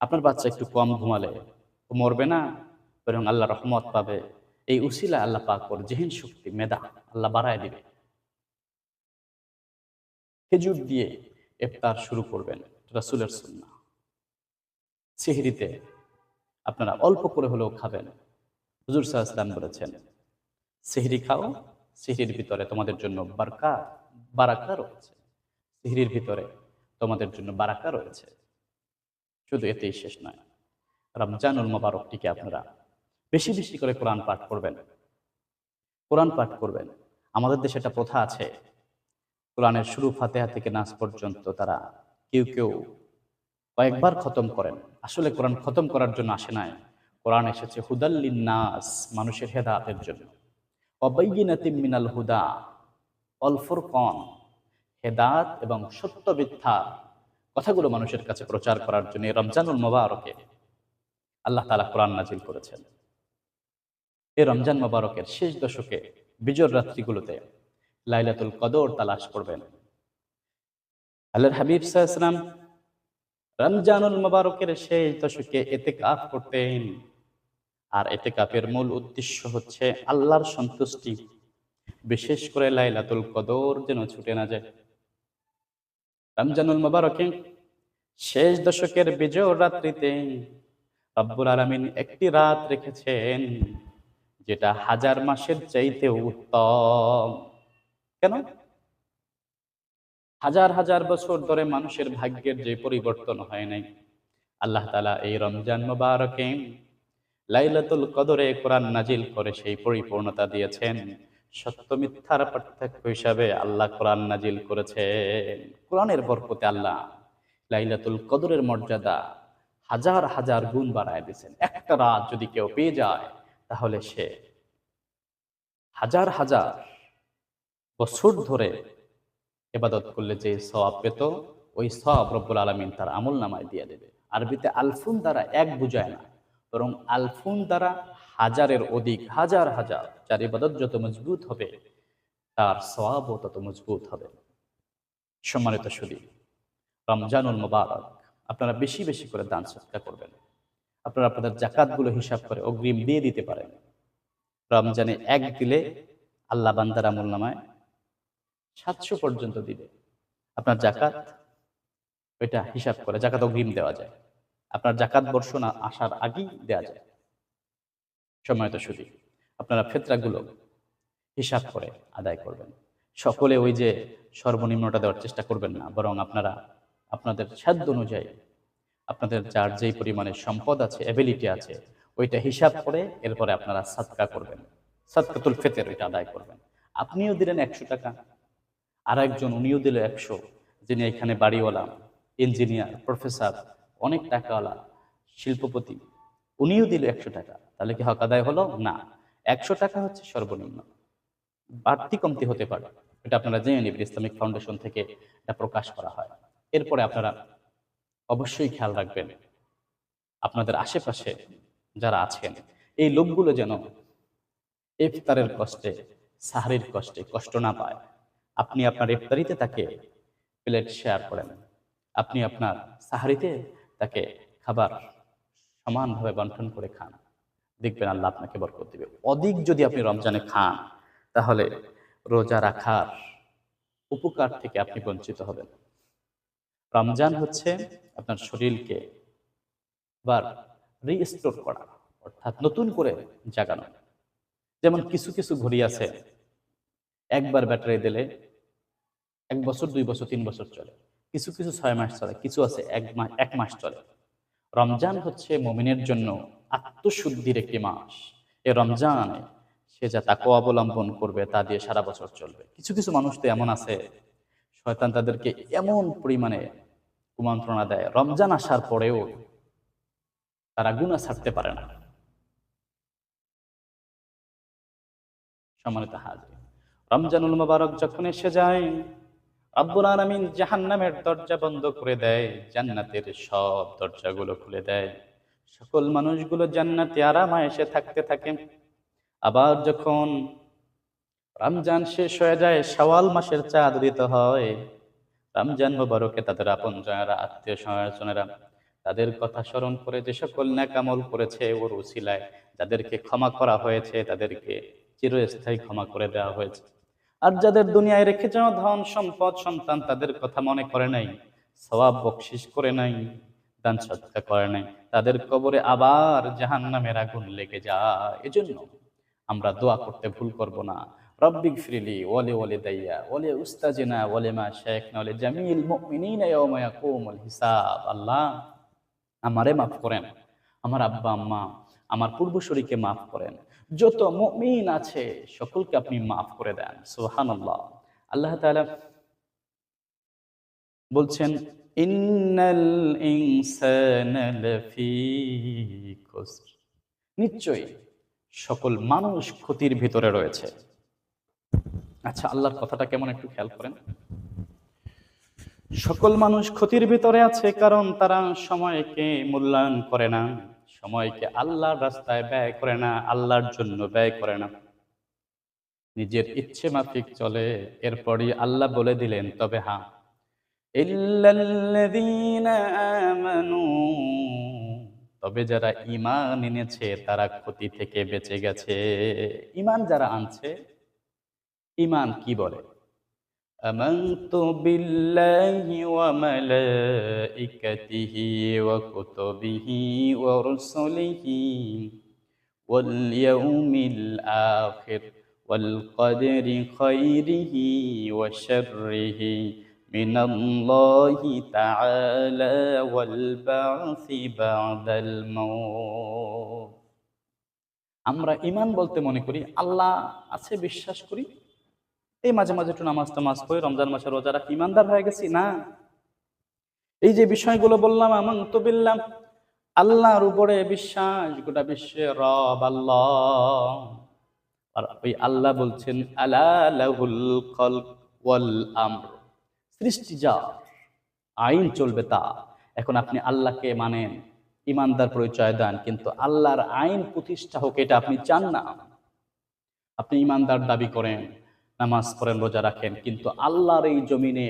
আপনার বাচ্চা একটু কম ঘুমালে ও মরবে না, বরং আল্লাহ রহমত পাবে। এই উসিলা আল্লাহ পাক ওর জেহেন শক্তি, মেধা আল্লাহ বাড়ায় দিবে। খেজুর দিয়ে ইফতার শুরু করবেন, রাসূলের সুন্নাহ। সিহরিতে আপনারা অল্প করে হলেও খাবেন। হুজুর সাল্লাল্লাহু আলাইহি ওয়াসাল্লাম বলেছেন, সিহরি খাও, সিহরির ভিতরে তোমাদের জন্য বারাকা রয়েছে। সিহরির ভিতরে তোমাদের জন্য বারাকা রয়েছে। শুধু এতেই শেষ নয়, রমজানুল মুবারকটিকে আপনারা বেশি বেশি করে কোরআন পাঠ করবেন। কোরআন পাঠ করবেন। আমাদের দেশে একটা প্রথা আছে, কোরআনের শুরু ফাতিহা থেকে নাস পর্যন্ত তারা কেউ কেউ কয়েকবার খতম করেন। আসলে কোরআন খতম করার জন্য আসে নাই। কোরআন এসেছে হুদাল্লিন নাস, মানুষের হেদায়েতের জন্য। ওয়াবাইয়িনাতিম মিনাল হুদা ওয়াল ফুরকান, হেদায়েত এবং সত্য মিথ্যা কথাগুলো মানুষের কাছে প্রচার করার জন্য এই রমজানুল মুবারকে আল্লাহ তাআলা কোরআন নাজিল করেছেন। এই রমজান মুবারকের শেষ দশকে, বিজোড় রাত্রিগুলোতে লাইলাতুল কদর তালাশ করবেন। আল্লাহর হাবিব সাল্লাল্লাহু আলাইহি ওয়াসাল্লাম রমজানুল মুবারকের শেষ দশকে ইতিকাফ করতেন। আর ইতিকাফের মূল উদ্দেশ্য হচ্ছে আল্লাহর সন্তুষ্টি, বিশেষ করে লাইলাতুল কদর যেন ছুটে না যায়। রমজানুল মুবারকে শেষ দশকের বিজোড় রাত্রিতে রব্বুল আলামিন একটি রাত রেখেছেন, যেটা হাজার মাসের চাইতেও উত্তম। কেন? হাজার হাজার বছর ধরে মানুষের ভাগ্যের যে পরিবর্তন হয় নাই, আল্লাহ তাআলা এই রমজান মুবারকে লাইলাতুল কদরে কোরআন নাজিল করে সেই পরিপূর্ণতা দিয়েছেন। সত্য মিথ্যার পার্থক্য হিসাবে আল্লাহ কোরআন নাজিল করেছেন। কোরআনের বরকতে আল্লাহ লাইলাতুল কদরের মর্যাদা হাজার হাজার গুণ বাড়ায় দিয়েছেন। একটা রাত যদি কেউ পেয়ে যায়, তাহলে সে হাজার হাজার বছর ধরে ইবাদত করলে যে সওয়াব পেত, ওই সওয়াব রব্বুল আলামিন তার আমল নামায় দিয়ে দেবে। আরবিতে আলফুন দ্বারা এক বুঝায় না, বরং আলফুন দ্বারা হাজারের অধিক, হাজার হাজার। যার ইবাদত যত মজবুত হবে, তার সওয়াবও তত মজবুত হবে। সম্মানিত শুধু রমজানুল মুবারক, আপনারা বেশি বেশি করে দান সদকা করবেন। আপনারা আপনাদের জাকাতগুলো হিসাব করে অগ্রিম দিয়ে দিতে পারেন। রমজানে এক দিলে আল্লাহ বান্দার আমল নামায় 700 পর্যন্ত দিবে। আপনার জাকাত ওইটা হিসাব করে জাকাত অগ্রিম দেওয়া যায়। আপনার জাকাত বর্ষ না আসার আগেই দেওয়া যায়। সম্মানিত শুধু আপনারা ফিতরাগুলো হিসাব করে আদায় করবেন। সকলে ওই যে সর্বনিম্নটা দেওয়ার চেষ্টা করবেন না, বরং আপনারা আপনাদের সাধ্য অনুযায়ী আপনাদের যার যেই পরিমাণে সম্পদ আছে, এবিলিটি আছে, ওইটা হিসাব করে এরপরে আপনারা সাদকা করবেন। সাদকাতুল ফিতর ওইটা আদায় করবেন। আপনিও দিলেন 100 টাকা, আর একজন উনিও দিল 100, যিনি এখানে বাড়িওয়ালা, ইঞ্জিনিয়ার, প্রফেসর, অনেক টাকাওয়ালা, শিল্পপতি, উনিও দিল 100 টাকা। তাহলে কি হক আদায় হলো? না। 100 টাকা হচ্ছে সর্বনিম্ন, বাড়তি কমতি হতে পারে। এটা আপনারা জেনে নেবেন, ইসলামিক ফাউন্ডেশন থেকে এটা প্রকাশ করা হয়। এরপরে আপনারা অবশ্যই খেয়াল রাখবেন, আপনাদের আশেপাশে যারা আছেন এই লোকগুলো যেন ইফতারের কষ্টে, সাহরির কষ্টে কষ্ট না পায়। আপনি আপনার ইফতারিতে তাকে প্লেট শেয়ার করেন, আপনি আপনার সাহরিতে তাকে খাবার সমানভাবে বন্টন করে খান। দেখবেন আল্লাহ আপনাকে বরকত দিবে। অধিক যদি আপনি রমজানে খান, তাহলে রোজা রাখার উপকার থেকে আপনি বঞ্চিত হবেন। রমজান হচ্ছে আপনার শরীরকে আবার রিস্টোর করা, অর্থাৎ নতুন করে জাগানো। যেমন কিছু কিছু ঘড়ি আছে, একবার ব্যাটারি দিলে 1 বছর, 2 বছর, 3 বছর চলে। কিছু কিছু 6 মাস চলে, কিছু আছে 1 মাস চলে। রমজান হচ্ছে মুমিনের জন্য আত্মশুদ্ধির একটি মাস। এই রমজানে সে যা তাকওয়া অবলম্বন করবে, তা দিয়ে সারা বছর চলবে। কিছু কিছু মানুষ তো এমন আছে, শয়তান তাদেরকে এমন পরিমাণে কুমন্ত্রণা দেয়, রমজান আসার পরেও তারা গুনাহ ছাড়তে পারে না। সম্মানিত হাজির, রমজানুল মুবারক যখন এসে যায়, রব্বুল আলামিন জাহান্নামের দরজা বন্ধ করে দেয়, জান্নাতের সব দরজাগুলো খুলে দেয়। সকল মানুষগুলো জান্নাতে আরামে এসে থাকতে থাকে। আবার যখন রমজান শেষ হয়ে যায়, শাওয়াল মাসের চাঁদ উদিত হয়, রমজান মুবারকে তাদের আপনজনেরা, আত্মীয় স্বজনেরা তাদের কথা স্মরণ করে যে সকল নেক আমল করেছে, ওর উসিলায় যাদেরকে ক্ষমা করা হয়েছে, তাদেরকে চিরস্থায়ী ক্ষমা করে দেওয়া হয়েছে। আর যাদের দুনিয়ায় রেখে যাওয়া ধন সম্পদ সন্তান, তাদের কথা মনে করে নাই, সওয়াব বকশিশ করে নাই, দান সদকা করে নাই, তাদের কবরে আবার জাহান্নামের আগুন লেগে যায়। এজন্য আমরা দোয়া করতে ভুল করব না। রব্বিক ফিরলি ওয়ালি ওয়ালিদাইয়া ওয়ালি উস্তাজিনা ওয়ালি মা শাইখনা ওয়ালি জামিল মুমিনিনা ইয়াওমা ইয়াকুমুল হিসাব। আল্লাহ, আমারে মাফ করেন, আমার আব্বা আম্মা, আমার পূর্বসূরীকে মাফ করেন, যত মুমিন আছে সকলকে আপনি মাফ করে দেন। সুবহানাল্লাহ। আল্লাহ তাআলা বলছেন, ইন্নাল ইনসানা লাফি খুসর, নিশ্চয়ই সকল মানুষ ক্ষতির ভিতরে রয়েছে। আচ্ছা, আল্লাহর কথাটা কেমন একটু খেয়াল করেন। সকল মানুষ ক্ষতির ভিতরে আছে, কারণ তারা সময়কে মূল্যায়ন করে না, সময়কে আল্লাহর রাস্তায় ব্যয় করে না, আল্লাহর জন্য ব্যয় করে না, নিজের ইচ্ছে মাফিক চলে। এরপরই আল্লাহ বলে দিলেন, তবে হ্যাঁ, ইল্লাল্লাযীনা আমানু, তবে যারা ঈমান এনেছে তারা ক্ষতি থেকে বেঁচে গেছে। ঈমান যারা আনছে, ঈমান কি বলে? আমানতু বিল্লাহি ওয়া মালাইকাতিহি ওয়া কুতুবিহি ওয়া রুসুলিহি ওয়াল ইয়াউমিল আখির ওয়াল কদরি খাইরিহি ওয়া শাররিহি মিনাল্লাহি তাআলা ওয়াল বা'সি বা'দাল মাউত। আমরা ঈমান বলতে মনে করি আল্লাহ আছে, বিশ্বাস করি, এই মাঝে মাঝে একটু নামাজ টামাজ পড়ি, রমজান মাসে রোজা রাখি, ঈমানদার হয়ে গেছি না। এই যে বিষয়গুলো বললাম, আমানতু বিল্লাহ, আল্লাহর উপরে বিশ্বাস, গোটা বিশ্বের রব আল্লাহ। আর ওই আল্লাহ বলছেন আলা লাহুল খালক ওয়াল আমর, সৃষ্টি যা, আইন চলবে তা। এখন আপনি আল্লাহকে মানেন, ইমানদার পরিচয় দেন, কিন্তু আল্লাহর আইন প্রতিষ্ঠা হোক এটা আপনি চান না। আপনি ইমানদার দাবি করেন, নামাজ পড়েন, রোজা রাখেন, কিন্তু আল্লাহর এই জমিনে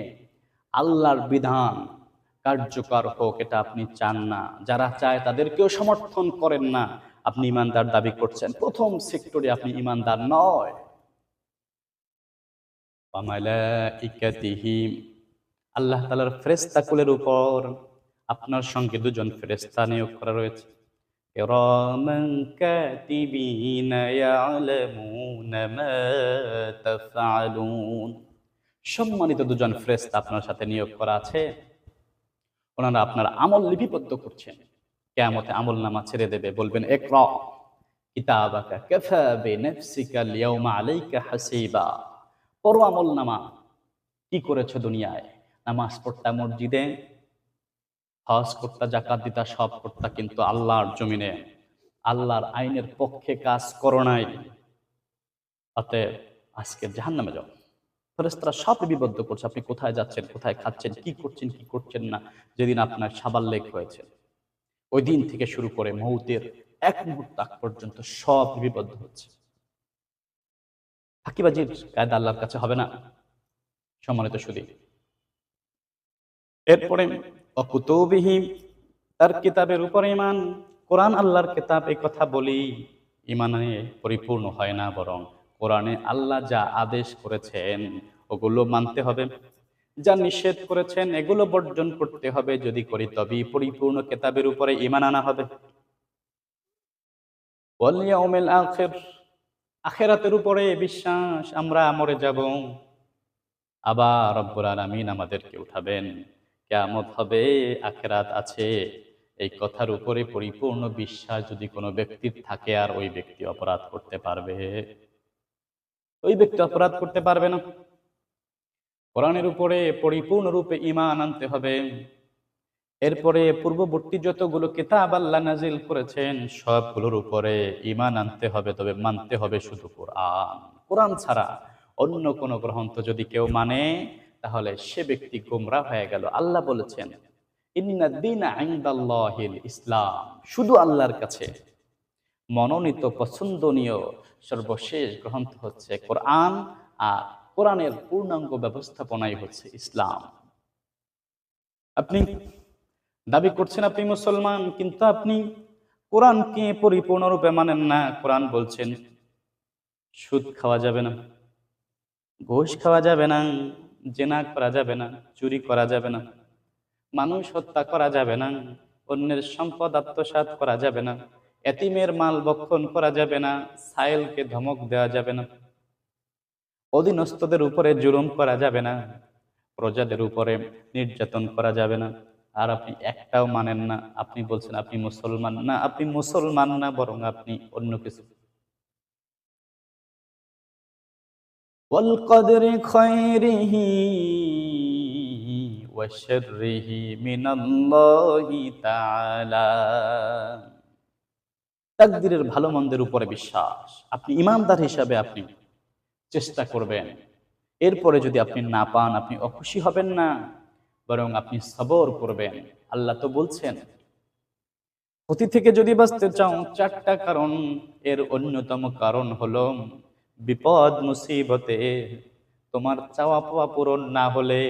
আল্লাহর বিধান কার্যকর হোক এটা আপনি চান না। যারা চায় তাদেরকেও সমর্থন করেন না। আপনি ইমানদার দাবি করছেন, প্রথম সেক্টরে আপনি ইমানদার নয়। ওয়া মালাইকাতিহি, আল্লাহ তাআলার ফেরেশতাকুলের উপর আপনার সঙ্গে দুজন ফেরেশতা নিয়োগ করা রয়েছে। কিরামান কাতিবিনা ইয়ালামুনা মা তাফআলুন, সম্মানিত দুজন ফেরেশতা আপনার সাথে নিয়োগ করা আছে। ওনারা আপনার আমল লিপিবদ্ধ করছেন। কিয়ামতে আমলনামা ছেড়ে দেবে, বলবেন ইকরা কিতাবাকা কাফা বিনাফসিকা আল ইয়াওমা আলাইকা হাসিবা। পড়ো আমলনামা, কি করেছো দুনিয়ায়। নামাজ পড়তা মসজিদে, হজ করতা, যাকাত দিতা, সব করতা, কিন্তু আল্লাহর জমিনে আল্লাহর আইনের পক্ষে কাজ করো নাই। অতএব আজকে জাহান্নামে যাও। ফেরেশতারা সব লিপিবদ্ধ করছে, আপনি কোথায় যাচ্ছেন, কোথায় খাচ্ছেন, কি করছেন, কি করছেন না। যেদিন আপনার সাবাল্লেগ হয়েছে ওই দিন থেকে শুরু করে মৌতের এক মুহূর্ত আগ পর্যন্ত সব লিপিবদ্ধ হচ্ছে। ফাঁকিবাজির কায়দা আল্লাহর কাছে হবে না, সম্মানিত সুধী। এরপরে অকুতুবিহি, তার কিতাবের উপর ঈমান। কোরআন আল্লাহর কিতাব, এই কথা বলি, ঈমানে পরিপূর্ণ হয় না, বরং কোরআনে আল্লাহ যা আদেশ করেছেন ওগুলো মানতে হবে, যা নিষেধ করেছেন এগুলো বর্জন করতে হবে। যদি করি তবেই পরিপূর্ণ কিতাবের উপরে ঈমান আনা হবে। ওয়াল ইয়াউমিল আখির, আখিরাতের উপরে বিশ্বাস, আমরা মরে যাব, আবার রব্বুল আলামিন আমাদেরকে উঠাবেন, কিয়ামত হবে, আখিরাত আছে, এই কথার উপরে পরিপূর্ণ বিশ্বাস যদি কোনো ব্যক্তির থাকে, আর ওই ব্যক্তি অপরাধ করতে পারবে? ওই ব্যক্তি অপরাধ করতে পারবে না। কোরআনের উপরে পরিপূর্ণরূপে ঈমান আনতে হবে। এরপরে পূর্ববর্তী যতগুলো কিতাব আল্লাহ নাজিল করেছেন সবগুলোর উপরে ঈমান আনতে হবে, তবে মানতে হবে শুধু কোরআন। কোরআন ছাড়া অন্য কোনো গ্রন্থ যদি কেউ মানে তাহলে সে ব্যক্তি গোমরাহ হয়ে গেল। আল্লাহ বলেছেন ইন্নাদ দীনা ইনদাল্লাহিল ইসলাম, শুধু আল্লাহর কাছে মনোনীত পছন্দনীয় সর্বশেষ গ্রন্থ হচ্ছে কোরআন, আর কোরআনের পূর্ণাঙ্গ ব্যবস্থাপনাই হচ্ছে ইসলাম। আপনি দাবি করছেন আপনি মুসলমান, কিন্তু আপনি কোরআনকে পরিপূর্ণরূপে মানেন না। কোরআন বলছেন সুদ খাওয়া যাবে না, ঘুষ খাওয়া যাবে না, জেনা করা যাবে না, চুরি করা যাবে না, মানুষ হত্যা করা যাবে না, অন্যের সম্পদ আত্মসাৎ করা যাবে না, এতিমের মাল ভক্ষণ করা যাবে না, সাইলকে ধমক দেওয়া যাবে না, অধীনস্থদের উপরে জুলুম করা যাবে না, প্রজাদের উপরে নির্যাতন করা যাবে না। আর আপনি একটাও মানেন না। আপনি বলছেন আপনি মুসলমান না, আপনি মুসলমান না, বরং আপনি অন্য কিছু। ওয়াল কদরি খায়রিহি ওয়া শাররিহি মিনাল্লাহি তাআলা, তাকদীরের ভালো মন্দের উপরে বিশ্বাস। আপনি ঈমানদার হিসাবে আপনি চেষ্টা করবেন। এরপরে যদি আপনি না পান, আপনি অখুশি হবেন না, বরং আপনি সবর করবেন। আল্লাহ তো বলছেন ক্ষতি থেকে যদি বাঁচতে চাও চারটা কারণ, এর অন্যতম কারণ হলো বিপদ মুসিবতে তোমার চাওয়া পাওয়া পূরণ না হলে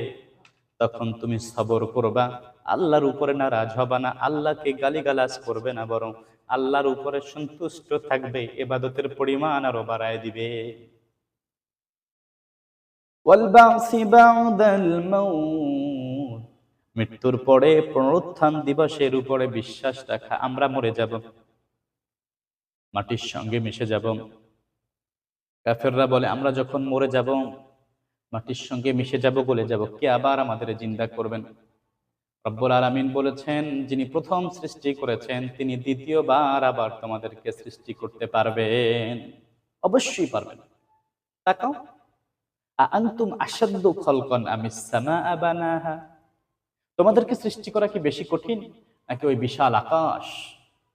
তখন তুমি সবর করবা, আল্লাহর উপরে নারাজ হবা না, আল্লাহকে গালিগালাজ করবে না, বরং আল্লাহর উপরে সন্তুষ্ট থাকবে, ইবাদতের পরিমাণ আরো বাড়ায় দিবে। ওয়াল বা'সি বা'দাল মাউত, মৃত্যুর পরে পুনরুত্থান দিবসের উপরে বিশ্বাস রাখা। আমরা মরে যাব, মাটির সঙ্গে মিশে যাব। কাফেররা বলে আমরা যখন মরে যাব মাটির সঙ্গে মিশে যাব, গলে যাব, কে আবার আমাদের জিন্দা করবেন? রব্বুল আলামিন বলেছেন, যিনি প্রথম সৃষ্টি করেছেন তিনি দ্বিতীয়বার আবার তোমাদেরকে সৃষ্টি করতে পারবেন, অবশ্যই পারবেন। তাকাও, আনতুম আশাদ্দু খলকন আমিস সামাআ বানাহা, তোমাদেরকে সৃষ্টি করা কি বেশি কঠিন, নাকি ওই বিশাল আকাশ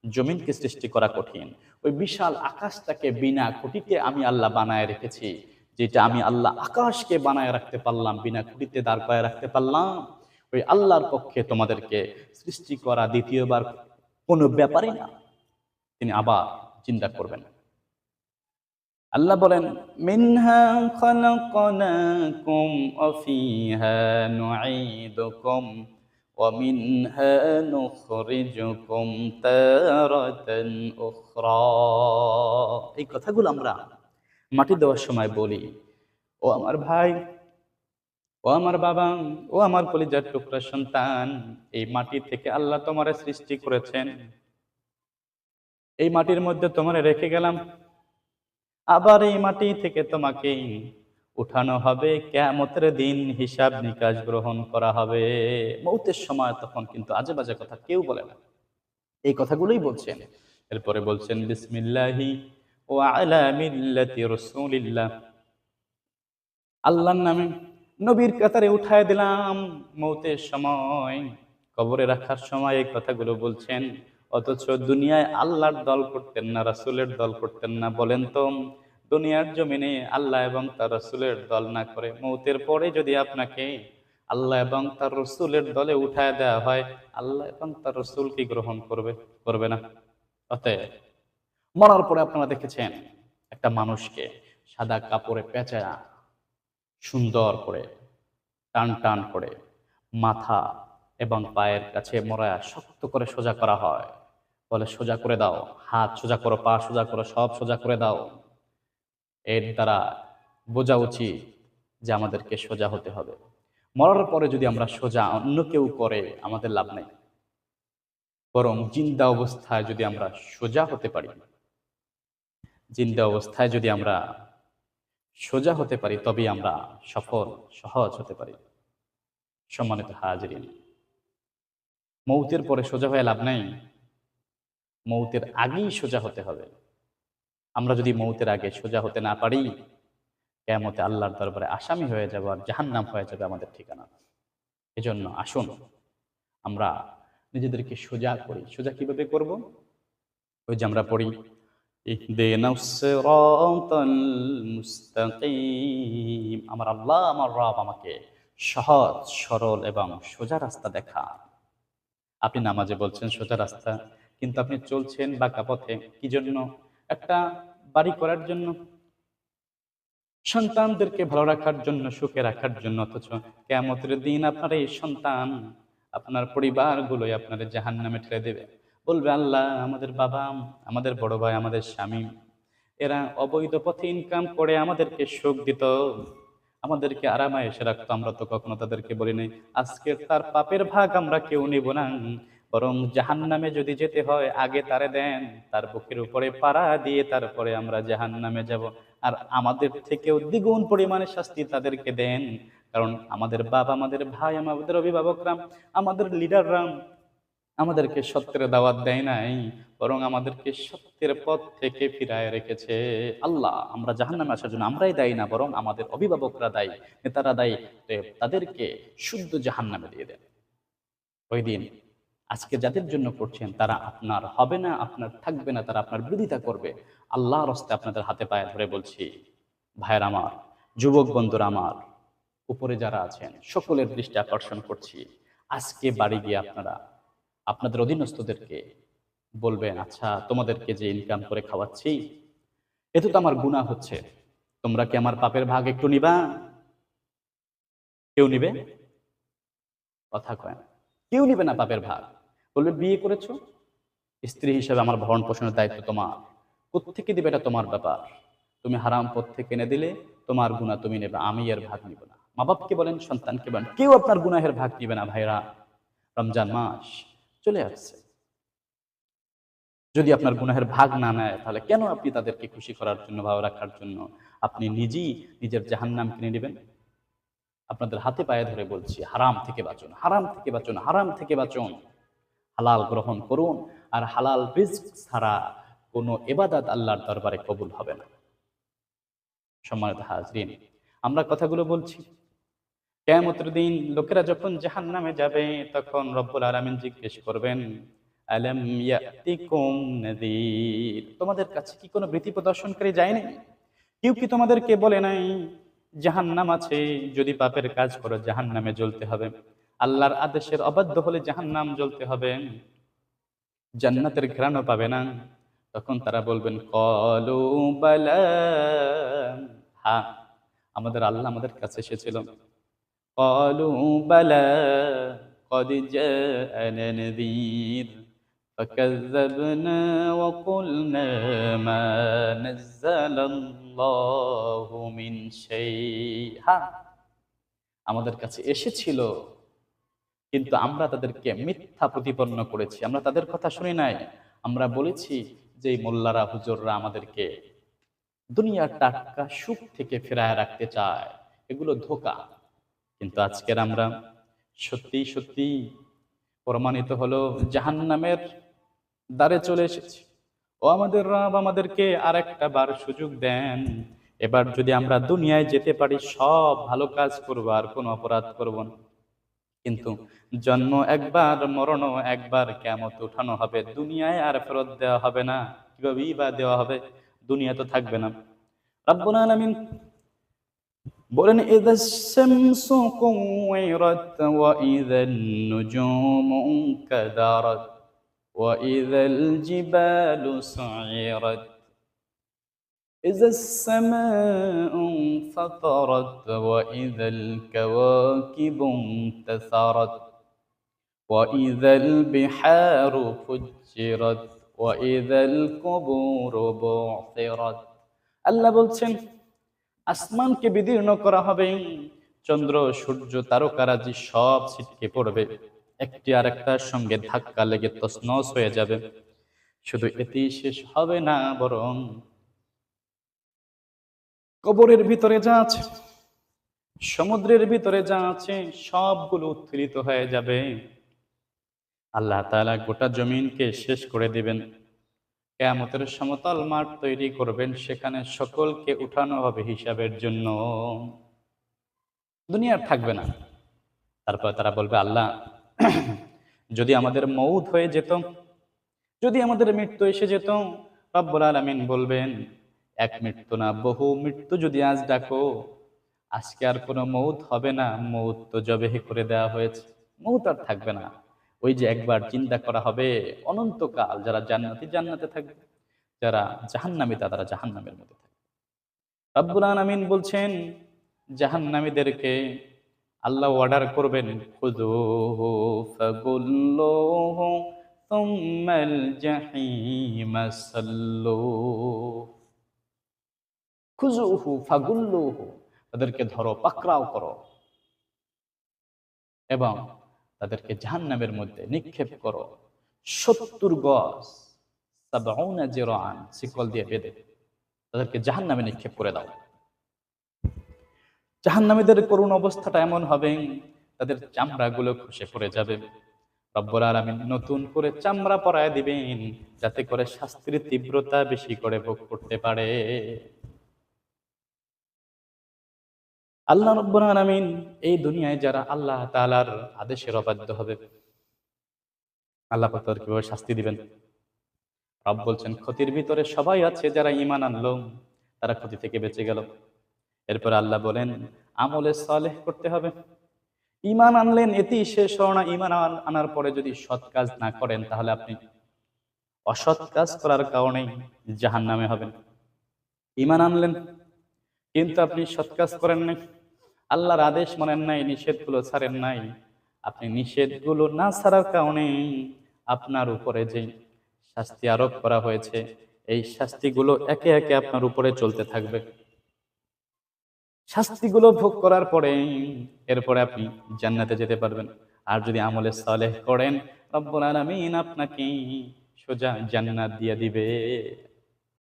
জমিনকে সৃষ্টি করা কঠিন? ওই বিশাল আকাশটাকে বিনা খুঁটিতে আমি আল্লাহ বানায় রেখেছি, যেটা আমি আল্লাহ আকাশকে বানায় রাখতে পারলাম, বিনা খুঁটিতে দাঁড় করায় রাখতে পারলাম। ওই আল্লাহর পক্ষে তোমাদেরকে সৃষ্টি করা দ্বিতীয়বার কোনো ব্যাপারই না, তিনি আবার চিন্তা করবেন। আল্লাহ বলেন, মিনহা খালাকনাকুম ওয়া ফিহা নুঈদুকুম ওয়া মিনহা নুখরিজুকুম তারাতান উখরা। এই কথাগুলো আমরা মাটি দেওয়ার সময় বলি। ও আমার ভাই, ও আমার বাবা, ও আমার কলিজার টুকরা সন্তান, এই মাটি থেকে আল্লাহ তোমারে সৃষ্টি করেছেন, এই মাটির মধ্যে তোমারে রেখে গেলাম, আবার এই মাটি থেকে তোমাকে উঠানো হবে, কিয়ামতের দিন হিসাব নিকাশ গ্রহণ করা হবে। মৌতের সময় তখন কিন্তু আজে বাজে কথা কেউ বলে না, এই কথাগুলোই বলছেন। এরপরে বলছেন, বিসমিল্লাহি ওয়া আলা মিল্লাতি রাসূলিল্লাহ, আল্লাহর নামে নবীর কাতারে উঠায় দিলাম। মৌতের সময়, কবরে রাখার সময় এই কথাগুলো বলছেন, অথচ দুনিয়ায় আল্লাহর দল করতেন না, রাসূলের দল করতেন না। বলেন তো, দুনিয়ার জমিনে আল্লাহ এবং তার রাসূলের দল না করে মৌতের পরে যদি আপনাকে আল্লাহ এবং তার রাসূলের দলে উঠায় দেওয়া হয়, আল্লাহ এবং তার রাসূল কি গ্রহণ করবে? করবে না। অতএব মরার পরে আপনারা দেখেছেন একটা মানুষকে সাদা কাপড়ে পেঁচায়া সুন্দর করে টান টান করে মাথা এবং পায়ের কাছে মোড়ায়া শক্ত করে সোজা করা হয়, বলে সোজা করে দাও, হাত সোজা করো, পা সোজা করো, সব সোজা করে দাও। এর দ্বারা বোঝা উচিত যে আমাদেরকে সোজা হতে হবে। মরার পরে যদি আমরা সোজা অন্য কেউ করে আমাদের লাভ নেই, বরং জিন্দা অবস্থায় যদি আমরা সোজা হতে পারি, জিন্দা অবস্থায় যদি আমরা সোজা হতে পারি, তবেই আমরা সফল সহজ হতে পারি। সম্মানিত হাজিরিন, মৌতের পরে সোজা হয়ে লাভ নাই, মৌতের আগেই সোজা হতে হবে। আমরা যদি মৌতের আগে সোজা হতে না পারি, কিয়ামতে আল্লাহর দরবারে আসামি হয়ে যাব, আর জাহান্নাম হয়ে যাবে আমাদের ঠিকানা। এজন্য আসুন আমরা নিজেদেরকে সোজা করি। সোজা কিভাবে করব? ওই যে আমরা পড়ি, ইহদিনাস সিরাতাল মুস্তাকিম, আমার আল্লাহ আমার রব আমাকে সহজ সরল এবং সোজা রাস্তা দেখা। আপনি নামাজে বলছেন সোজা রাস্তা, কিন্তু আপনি চলছেন বাঁকা পথে। কি জন্য? একটা বাড়ি করার জন্য, সন্তানদেরকে ভালো রাখার জন্য, সুখে রাখার জন্য। অথচ কিয়ামতের দিন আপনার এই সন্তান, আপনার পরিবারগুলোই আপনার জাহান্নামে ঠেলে দেবে। বলবে, আল্লাহ, আমাদের বাবা, আমাদের বড় ভাই, আমাদের স্বামী, এরা অবৈধ পথে ইনকাম করে আমাদেরকে সুখ দিত, আমাদেরকে আরামায়েশে রাখতো, আমরা তো কখনো তাদেরকে বলি নাই আজকে তার পাপের ভাগ আমরা কেউ নিব না, বরং জাহান্নামে যদি যেতে হয় আগে তারে দেন, তার বুকের উপরে পাড়া দিয়ে তারপরে আমরা জাহান্নামে যাব। আর আমাদের থেকেও দ্বিগুণ পরিমাণে শাস্তি তাদেরকে দেন, কারণ আমাদের বাবা, আমাদের ভাই, আমাদের অভিভাবকরা, আমাদের লিডাররা আমাদেরকে সত্যের দাওয়াত দেয় নাই, বরং আমাদেরকে সত্যের পথ থেকে ফিরায় রেখেছে। আল্লাহ, আমরা জাহান্নামে আসার জন্য আমরাই দায়ী না, বরং আমাদের অভিভাবকরা দায়ী, নেতারা দায়ী। তাদেরকে শুদ্ধ জাহান্নামে দিয়ে দেন। ওই দিন আজকে যাদের জন্য করছেন তারা আপনার হবে না, আপনার থাকবে না, তারা আপনার বিরোধিতা করবে। আল্লাহর হস্তে আপনাদের হাতে পায়ে ধরে বলছি, ভাইয়ের আমার, যুবক বন্ধুরা আমার, উপরে যারা আছেন সকলের দৃষ্টি আকর্ষণ করছি, আজকে বাড়ি গিয়ে আপনারা আপনাদের অধীনস্থদেরকে বলবেন, আচ্ছা, তোমাদেরকে যে ইনকাম করে খাওয়াচ্ছি, এতে তো আমার গুনাহ হচ্ছে, তোমরা কি আমার পাপের ভাগ একটু নিবা? কেউ নিবে? কথা কয় না, কেউ নিবে না পাপের ভাগ। বলবে, বিয়ে করেছো, স্ত্রী হিসেবে আমার ভরণ পোষণের দায়িত্ব তোমার, কোত্থেকে দিবে এটা তোমার ব্যাপার, তুমি হারাম পথ থেকে এনে দিলে তোমার গুনাহ তুমি নেবে, আমি এর ভাগ নিব না। মা বাপকে বলেন, সন্তানকে বলেন, কেউ আপনার গুনাহের ভাগ নিবে না। ভাইরা, রমজান মাস চলে আসছে, যদি আপনার গুনাহের ভাগ না নেয়, তাহলে কেন আপনি তাদেরকে খুশি করার জন্য, ভালো রাখার জন্য আপনি নিজেই নিজের জাহান্নাম কিনে নেবেন? আপনাদের হাতে পায়ে ধরে বলছি, হারাম থেকে বাঁচুন, হারাম থেকে বাঁচুন, হারাম থেকে বাঁচুন। হালাল গ্রহণ করুন, আর হালাল রিজক ছাড়া কোনো ইবাদত আল্লাহর দরবারে কবুল হবে না। সম্মানিত হাজরিন, আমরা কথাগুলো বলছি, কিয়ামতের দিন লোকেরা যখন জাহান্নামে যাবে, তখন রব্বুল আলামিন জিজ্ঞেস করবেন, আলাম ইয়াতিকুম নাযীর, তোমাদের কাছে কি কোনো ভীতি প্রদর্শনকারী যায়নি? কেউ কি তোমাদেরকে বলে নাই জাহান্নাম আছে, যদি পাপের কাজ করো জাহান্নামে জ্বলতে হবে, আল্লাহর আদেশের অবাধ্য হলে জাহান্নাম জ্বলতে হবে, জান্নাতের ঘ্রাণও পাবে না? তখন তারা বলবেন, ক্বালু বালা, হ্যাঁ, আমাদের আল্লাহ আমাদের কাছে এসেছিল। ক্বালু বালা ক্বাদ জাআনা নাযীর ফাকাযযাবনা ওয়া কুলনা মা নাযালাল্লাহু মিন শাই। হ্যাঁ, আমাদের কাছে এসেছিল, কিন্তু আমরা তাদেরকে মিথ্যা প্রতিপন্ন করেছি, আমরা তাদের কথা শুনি নাই। আমরা বলেছি যে এই মোল্লারা হুজুররা আমাদেরকে দুনিয়ার টাটকা সুখ থেকে ফেরায় রাখতে চায়, এগুলো ধোঁকা। কিন্তু আজকের আমরা সত্যি সত্যি প্রমাণিত হলো জাহান্নামের দ্বারে চলে এসেছি। ও আমাদের রব, আমাদেরকে আর একটা বার সুযোগ দেন। এবার যদি আমরা দুনিয়ায় যেতে পারি, সব ভালো কাজ করবো, আর কোনো অপরাধ করব না। কিন্তু জন্ম একবার, মরণও একবার, কিয়ামত উঠানো হবে, দুনিয়ায় আর ফেরত দেওয়া হবে না। কিভাবেই বা দেওয়া হবে, দুনিয়া তো থাকবে না। রব্বুল আলামিন বলেন, ইযাস শামসু কুওয়িরাত ওয়া ইযান নুজুমু কাদারাত ওয়া ইযাল জিবালু সুইরাত ইযাস সামাউ ফাতারাত ওয়া ইযাল কাওয়াকিবু ইনতাসারাত ওয়া ইযাল বিহারু ফুজ্জিরাত ওয়া ইযাল কুবুরু বু'থিরাত। আল্লাহ বলছেন, আসমানকে বিদীর্ণ করা হবে, চন্দ্র সূর্য তারকারাজি সব ছিটকে পড়বে, একটি আরেকটার সঙ্গে ধাক্কা লেগে তছনছ হয়ে যাবে। শুধু এতেই শেষ হবে না, বরং কবরের ভিতরে যা আছে, সমুদ্রের ভিতরে যা আছে, সবগুলো উত্থিত হয়ে যাবে। আল্লাহ তাআলা গোটা জমিনকে শেষ করে দিবেন। কিয়ামতের সমতল মাঠ তৈরি করবেন, সেখানে সকলকে উঠানো হবে হিসাবের জন্য। দুনিয়া আর থাকবে না। তারপর তারা বলবে, আল্লাহ, যদি আমাদের মউত হয়ে যেত, যদি আমাদের মৃত্যু এসে যেত। রব্বুল আলামিন বলবেন, এক মৃত্যু না, বহু মৃত্যু যদি আজ ডাকো, আজকে আর কোনো মউত হবে না, মউত তো জবেহ করে দেওয়া হয়েছে, মউত আর থাকবে না। ওই যে একবার চিন্তা করা হবে, অনন্তকাল যারা জান্নাতি জান্নাতে থাকবে, যারা জাহান্নামী তারা জাহান্নামের মধ্যে থাকবে। রব্বুল আলামিন বলছেন, জাহান্নামীদেরকে আল্লাহ অর্ডার করবেন, খুযুহু ফাগুল্লুহু সুম্মাল জাহিমা সাল্লুহু। খুযুহু ফাগুল্লুহু, তাদেরকে ধরো, পাকড়াও করো, এবং তাদেরকে জাহান্নামের মধ্যে নিক্ষেপ করো। ৭০ গজ, ৭০ জিরাআন, শিকল দিয়ে বেঁধে তাদেরকে জাহান্নামে নিক্ষেপ করে দাও। জাহান্নামীদের করুণ অবস্থাটা এমন হবে, তাদের চামড়াগুলো খসে পড়ে যাবে। রব্বুল আলামিন নতুন করে চামড়া পরায় দিবেন, যাতে করে শাস্তির তীব্রতা বেশি করে ভোগ করতে পারে। আল্লাহ রব্বুল আলামিন এই দুনিয়ায় যারা আল্লাহ তাআলার আদেশের অবাধ্য হবে, আল্লাহ পাক তাদের কিভাবে শাস্তি দিবেন? রব বলছেন, ক্ষতির ভিতরে সবাই আছে, যারা ঈমান আনলো তারা ক্ষতি থেকে বেঁচে গেল। এরপর আল্লাহ বলেন, আমলে সালেহ করতে হবে। ঈমান আনলেন, এতেই শেষ হলো না। ঈমান আনার পরে যদি সৎ কাজ না করেন, তাহলে আপনি অসৎ কাজ করার কারণে জাহান্নামে হবেন। ঈমান আনলেন, কিন্তু আপনি সৎ কাজ করেন নাই, আল্লাহর আদেশ মানেন নাই, নিষেধগুলো ছাড়েন নাই। আপনি নিষেধগুলো না ছাড়ার কারণে আপনার উপরে যে শাস্তি আরোপ করা হয়েছে, এই শাস্তিগুলো একে একে আপনার উপরে চলতে থাকবে। শাস্তিগুলো ভোগ করার পরে এরপরে আপনি জান্নাতে যেতে পারবেন। আর যদি আমলে সালেহ করেন, রব্বুল আলামিন আপনাকে সোজা জান্নাত দিয়ে দিবে।